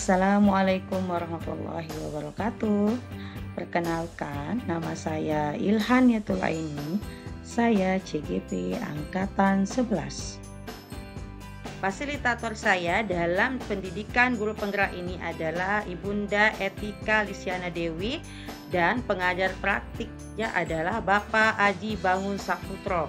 Assalamualaikum warahmatullahi wabarakatuh. Perkenalkan, nama saya Ilhan Yatul Aini. Saya CGP Angkatan 11. Fasilitator saya dalam pendidikan guru penggerak ini adalah Ibunda Etika Lisyana Dewi dan pengajar praktiknya adalah Bapak Aji Bangun Saputro.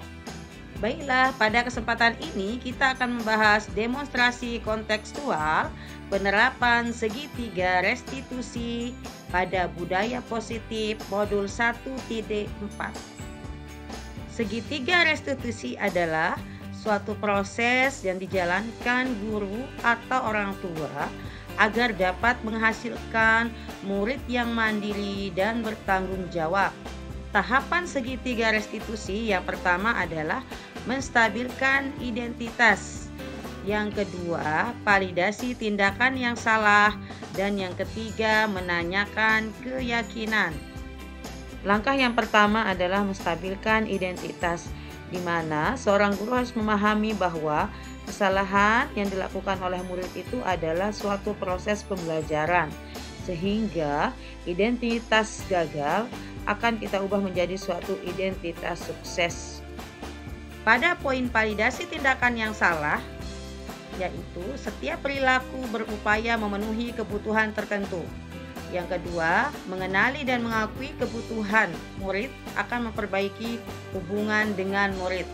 Baiklah, pada kesempatan ini kita akan membahas demonstrasi kontekstual penerapan segitiga restitusi pada budaya positif modul 1.4. Segitiga restitusi adalah suatu proses yang dijalankan guru atau orang tua agar dapat menghasilkan murid yang mandiri dan bertanggung jawab. Tahapan segitiga restitusi yang pertama adalah menstabilkan identitas. Yang kedua, validasi tindakan yang salah. Dan yang ketiga, menanyakan keyakinan. Langkah yang pertama adalah menstabilkan identitas, di mana seorang guru harus memahami bahwa kesalahan yang dilakukan oleh murid itu adalah suatu proses pembelajaran, sehingga identitas gagal akan kita ubah menjadi suatu identitas sukses. Pada poin validasi tindakan yang salah, yaitu setiap perilaku berupaya memenuhi kebutuhan tertentu. Yang kedua, mengenali dan mengakui kebutuhan murid akan memperbaiki hubungan dengan murid.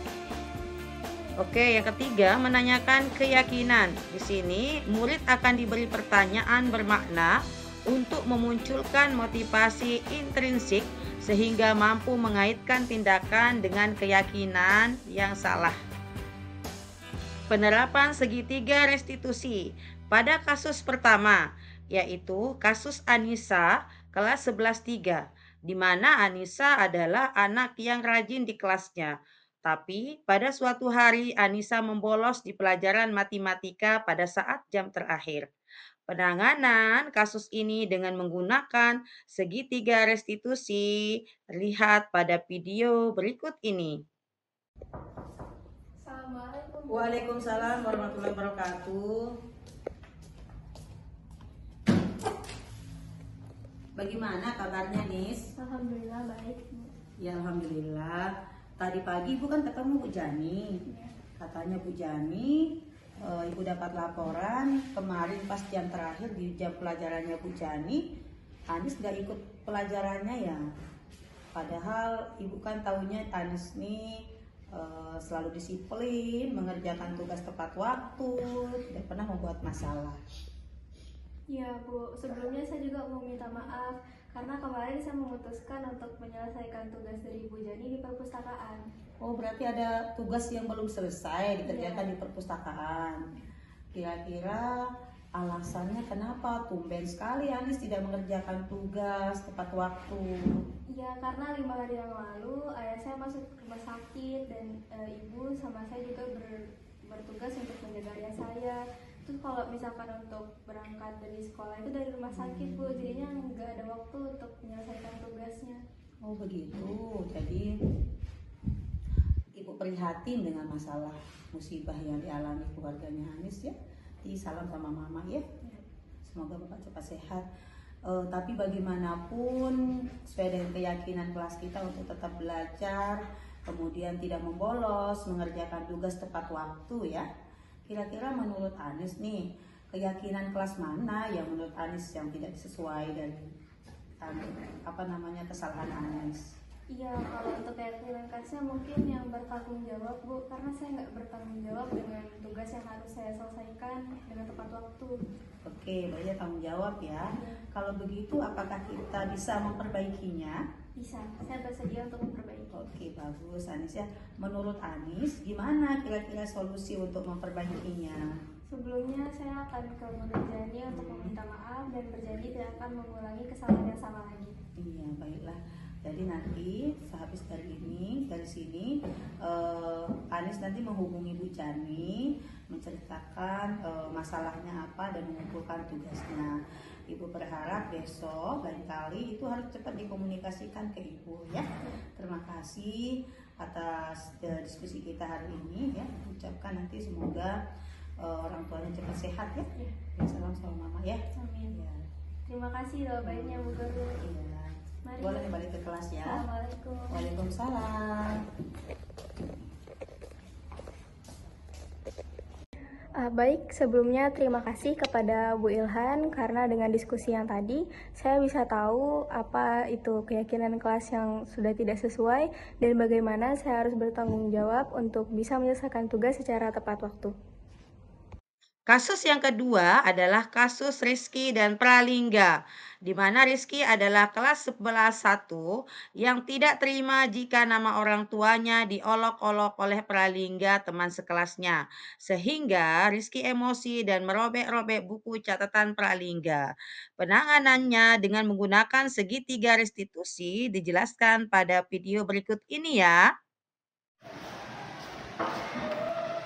Oke, yang ketiga, menanyakan keyakinan. Di sini, murid akan diberi pertanyaan bermakna untuk memunculkan motivasi intrinsik sehingga mampu mengaitkan tindakan dengan keyakinan yang salah. Penerapan segitiga restitusi pada kasus pertama, yaitu kasus Anissa kelas 11-3, di mana Anissa adalah anak yang rajin di kelasnya. Tapi pada suatu hari Anissa membolos di pelajaran matematika pada saat jam terakhir. Penanganan kasus ini dengan menggunakan segitiga restitusi terlihat pada video berikut ini. Assalamualaikum. Waalaikumsalam warahmatullahi wabarakatuh. Bagaimana kabarnya, Nis? Alhamdulillah baik. Ya, alhamdulillah. Tadi pagi Ibu kan ketemu Bu Jani. Ya. Katanya Bu Jani, Ibu dapat laporan kemarin pas jam terakhir di jam pelajarannya Bu Jani, Anis gak ikut pelajarannya ya. Padahal Ibu kan tahunya Anis nih selalu disiplin, mengerjakan tugas tepat waktu, tidak pernah membuat masalah. Ya Bu, sebelumnya saya juga mau minta maaf karena kemarin saya memutuskan untuk menyelesaikan tugas dari Bu Jani di perpustakaan. Oh, berarti ada tugas yang belum selesai dikerjakan di perpustakaan. Kira-kira alasannya kenapa tumben sekali Anis tidak mengerjakan tugas tepat waktu? Ya, karena 5 hari yang lalu ayah saya masuk rumah sakit dan ibu sama saya juga bertugas untuk menjaga ayah saya. Terus kalau misalkan untuk berangkat dari sekolah itu dari rumah sakit Bu, jadinya nggak ada waktu untuk menyelesaikan tugasnya. Oh begitu, jadi Ibu prihatin dengan masalah musibah yang dialami keluarganya Anis ya. Jadi salam sama Mama ya. Semoga Bapak cepat sehat. Tapi bagaimanapun sesuai dengan keyakinan kelas kita untuk tetap belajar, kemudian tidak membolos, mengerjakan tugas tepat waktu ya. Kira-kira menurut Anis nih, keyakinan kelas mana yang menurut Anis yang tidak sesuai dan kesalahan Anis? Iya, kalau untuk keyakinan kelasnya mungkin yang bertanggung jawab Bu, karena saya nggak bertanggung jawab dengan tugas yang harus saya selesaikan dengan tepat waktu. Oke, berarti tanggung jawab ya. Kalau begitu, apakah kita bisa memperbaikinya? Bisa, saya bersedia untuk memperbaiki. Oke, bagus Anis ya. Menurut Anis, gimana kira-kira solusi untuk memperbaikinya? Sebelumnya saya akan ke Guru Jani untuk meminta maaf dan berjanji tidak akan mengulangi kesalahan yang sama lagi. Iya, baiklah. Jadi nanti sehabis dari sini, Anis nanti menghubungi Bu Jani, menceritakan masalahnya apa dan mengumpulkan tugasnya. Ibu berharap besok lain kali itu harus cepat dikomunikasikan ke Ibu ya. Terima kasih atas diskusi kita hari ini ya. Ucapkan nanti semoga orang tuanya cepat sehat ya. Ya, salam sama mama ya. Amin. Ya. Terima kasih doa baiknya Bu Guru. Iya. Mari. Boleh balik ke kelas ya. Assalamualaikum. Waalaikumsalam. Baik, sebelumnya terima kasih kepada Bu Ilhan karena dengan diskusi yang tadi saya bisa tahu apa itu keyakinan kelas yang sudah tidak sesuai dan bagaimana saya harus bertanggung jawab untuk bisa menyelesaikan tugas secara tepat waktu. Kasus yang kedua adalah kasus Rizky dan Pralingga, di mana Rizky adalah kelas 11-1 yang tidak terima jika nama orang tuanya diolok-olok oleh Pralingga teman sekelasnya. Sehingga Rizky emosi dan merobek-robek buku catatan Pralingga. Penanganannya dengan menggunakan segitiga restitusi dijelaskan pada video berikut ini ya.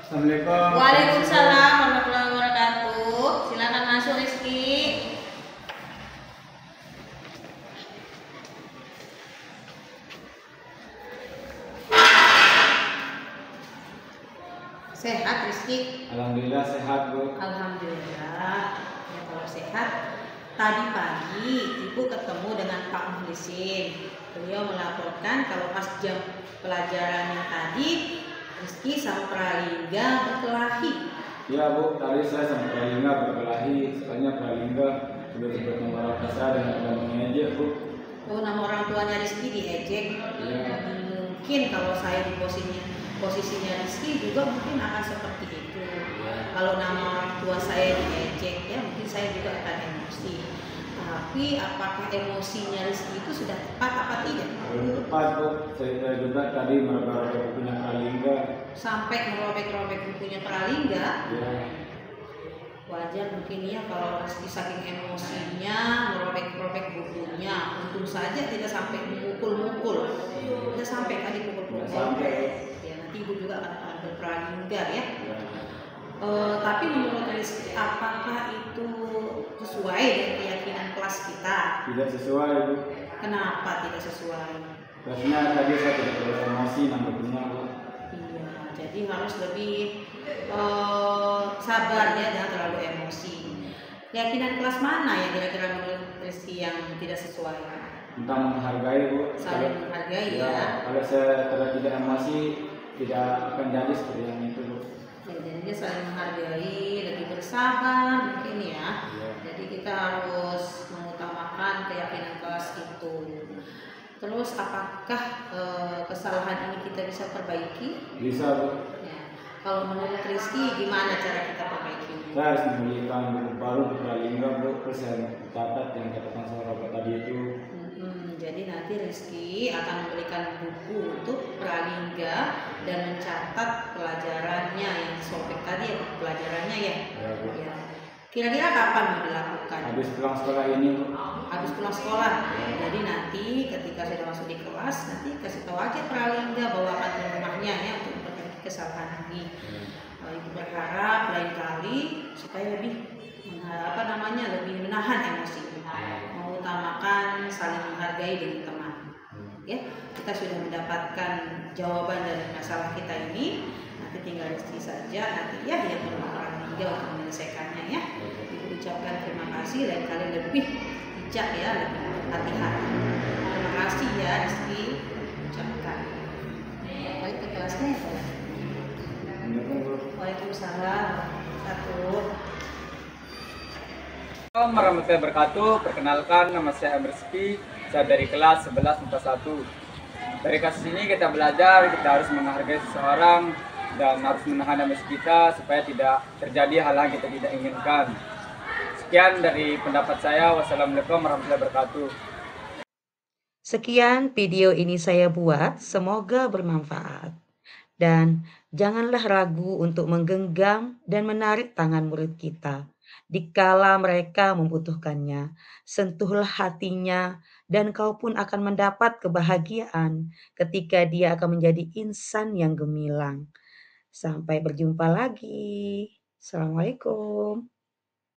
Assalamualaikum. Waalaikumsalam warahmatullahi wabarakatuh. Silakan masuk Rizky. Sehat Rizky? Alhamdulillah sehat Bu. Alhamdulillah. Ya kalau sehat. Tadi pagi Ibu ketemu dengan Pak Muhlisin. Beliau melaporkan kalau pas jam pelajaran yang tadi Rizky sama Pralingga berkelahi. Ya Bu, tadi saya sama Pralingga berkelahi. Soalnya Pralingga sudah sebut nama orang saya dengan tidak mengejek Bu. Oh, nama orang tuanya Rizky diejek. Ya. Mungkin kalau saya di posisinya Rizky juga mungkin akan seperti itu. Kalau nama orang tua saya diejek ya mungkin saya juga akan emosi. Tapi apakah emosinya Rizky itu sudah tepat apa tidak? Belum tepat Bu. Saya juga tadi meraba-raba bukunya Pralingga. Sampai merobek-robek bukunya Pralingga. Ya. Wajar mungkin ya kalau Rizky saking emosinya merobek-robek bukunya. Untung saja tidak sampai memukul-mukul. Tidak sampai kan dipukul-pukul. Tidak sampai. Ya nanti Ibu juga akan panggil Pralingga ya. Ya. Tapi menurut Rizky apakah itu sesuai dengan keyakinan kelas kita? Tidak sesuai Bu. Kenapa tidak sesuai? Karena tadi saya tidak terlalu emosi namanya Bu. Iya, jadi harus lebih sabar ya, jangan terlalu emosi. Keyakinan kelas mana yang kira-kira menurut Rizky yang tidak sesuai? Tentang menghargai Bu. Saling menghargai ya. Kalau saya tidak emosi tidak akan jadi seperti yang itu Bu. Ya, jadi dia saling menghargai, lebih bersabar mungkin ya. Ya. Jadi kita harus mengutamakan keyakinan kelas itu. Terus apakah kesalahan ini kita bisa perbaiki? Bisa Bu. Ya. Kalau menurut Rizky gimana cara kita perbaikinya? Saya harus membelikan buku baru untuk Pralingga Bu. Terus saya catat yang katakan sama Bapak tadi itu. Jadi nanti Rizky akan memberikan buku untuk Pralingga dan mencatat pelajarannya yang sobek tadi ya, pelajarannya ya. Ya, Bu. Ya. Kira-kira kapan mau dilakukan? Habis pulang sekolah ini Bu. Habis pulang sekolah. Jadi nanti ketika sudah masuk di kelas nanti kasih tahu aja Pralingga bawakan ke rumahnya ya untuk memperbaiki kesalahan ini. Ibu berharap lain kali supaya lebih lebih menahan emosi, mengutamakan saling menghargai dengan teman. Ya, kita sudah mendapatkan jawaban dari masalah kita ini. Nanti tinggal Rizky saja nanti ya yang Pralingga untuk menyelesaikannya ya. Ibu ucapkan terima kasih lain kali lebih bijak ya, lebih hati-hati. Terima kasih ya Rizky ucapkan. Balik ke kelasnya ya Pak. Waalaikumsalam. Assalamualaikum warahmatullahi wabarakatuh. Perkenalkan nama saya Rizky. Saya dari kelas 11-1. Dari kasus ini kita belajar kita harus menghargai seseorang dan harus menahan emosi kita supaya tidak terjadi hal yang kita tidak inginkan. Sekian dari pendapat saya. Wassalamualaikum warahmatullahi wabarakatuh. Sekian video ini saya buat, semoga bermanfaat. Dan janganlah ragu untuk menggenggam dan menarik tangan murid kita. Dikala mereka membutuhkannya, sentuhlah hatinya dan kau pun akan mendapat kebahagiaan ketika dia akan menjadi insan yang gemilang. Sampai berjumpa lagi. Assalamualaikum.